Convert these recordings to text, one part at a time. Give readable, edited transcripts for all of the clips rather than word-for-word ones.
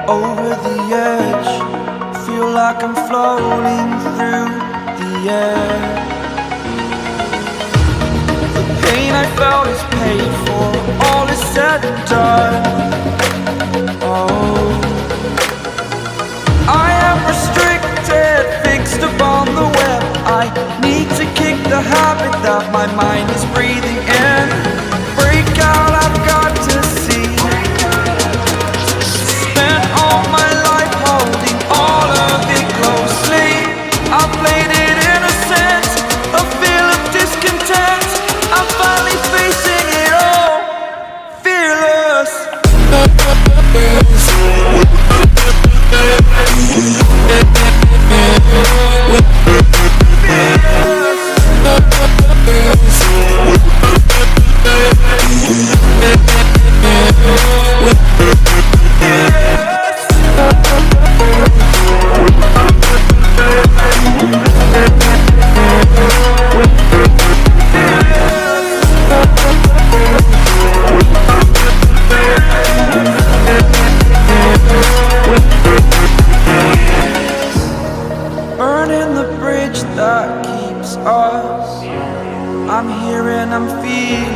over the edge. Feel like I'm floating through the air. The pain I felt is paid for, all is said and done. Oh, I am restricted, fixed upon the web. I need to kick the habit that my mind is breathing in. Break out, I've got to see. Spent all my life holding all of it closely. I played it innocent, a feel of discontent. I'm finally facing it all, fearless. Burning the bridge that keeps us. I'm here and I'm feeling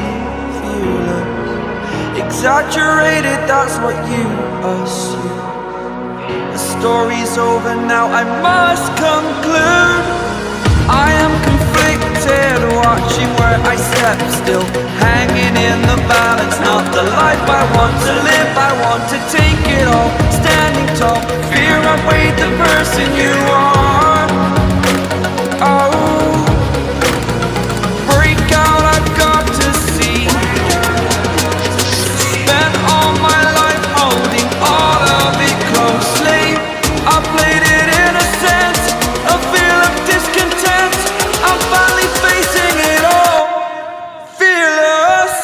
exaggerated, that's what you assume. The story's over now, I must conclude. I am conflicted, watching where I step, still hanging in the balance. Not the life I want to live, I want to take it all. Standing tall, fear I've weighed the person you are. Oh, break out, I've got to see. Spent all my life holding all of it closely. I played it innocent, a feel of discontent. I'm finally facing it all, fearless.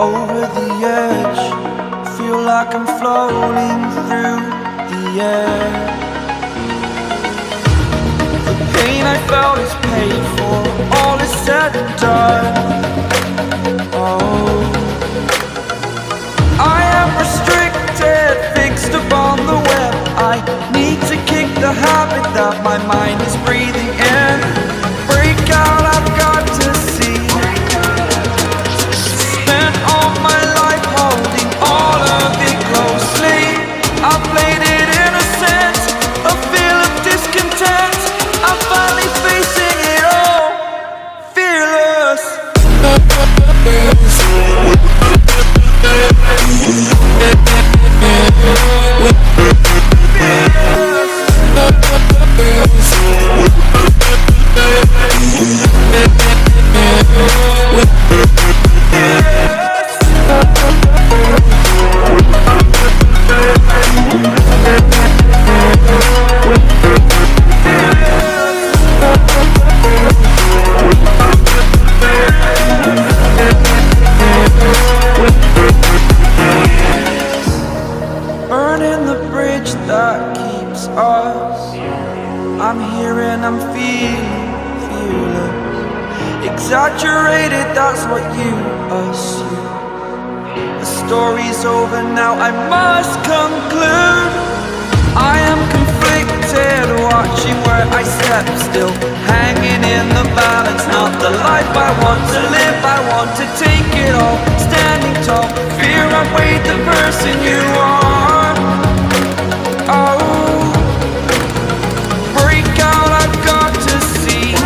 Over the edge, feel like I'm floating through the air. The pain I felt is paid for, all is said and done. Oh, I am restricted, fixed upon the web. I need to kick the habit that my mind is breathing in. Break out, I've got to see. Spent all my life holding all of it closely. I played it innocent, a feel of discontent. I'm finally facing it all, fearless. Burning the bridge that keeps us. I'm here and I'm feeling exaggerated, that's what you assume. The story's over now, I must conclude. I am conflicted, watching where I step, still hanging in the balance. Not the life I want to live, I want to take it all. Standing tall. all fear outweighed the person you are. Oh, break out, I've got to see.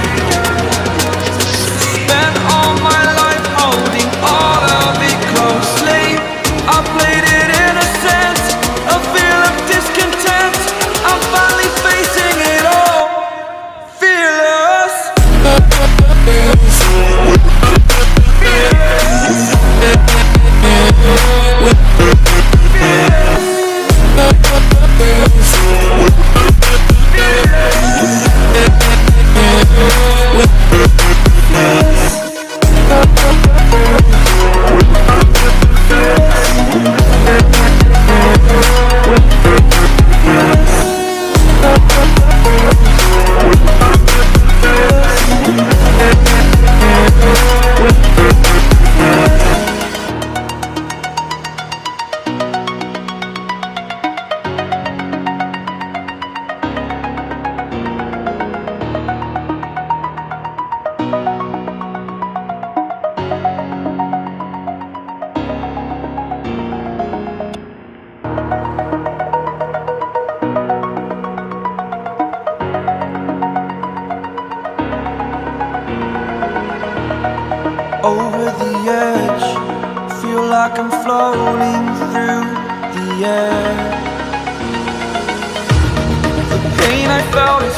Spent all my life holding all of it closely. I played it innocent, a feel of discontent. I'm finally facing it all, fearless. Over the edge, feel like I'm floating through the air. The pain I felt is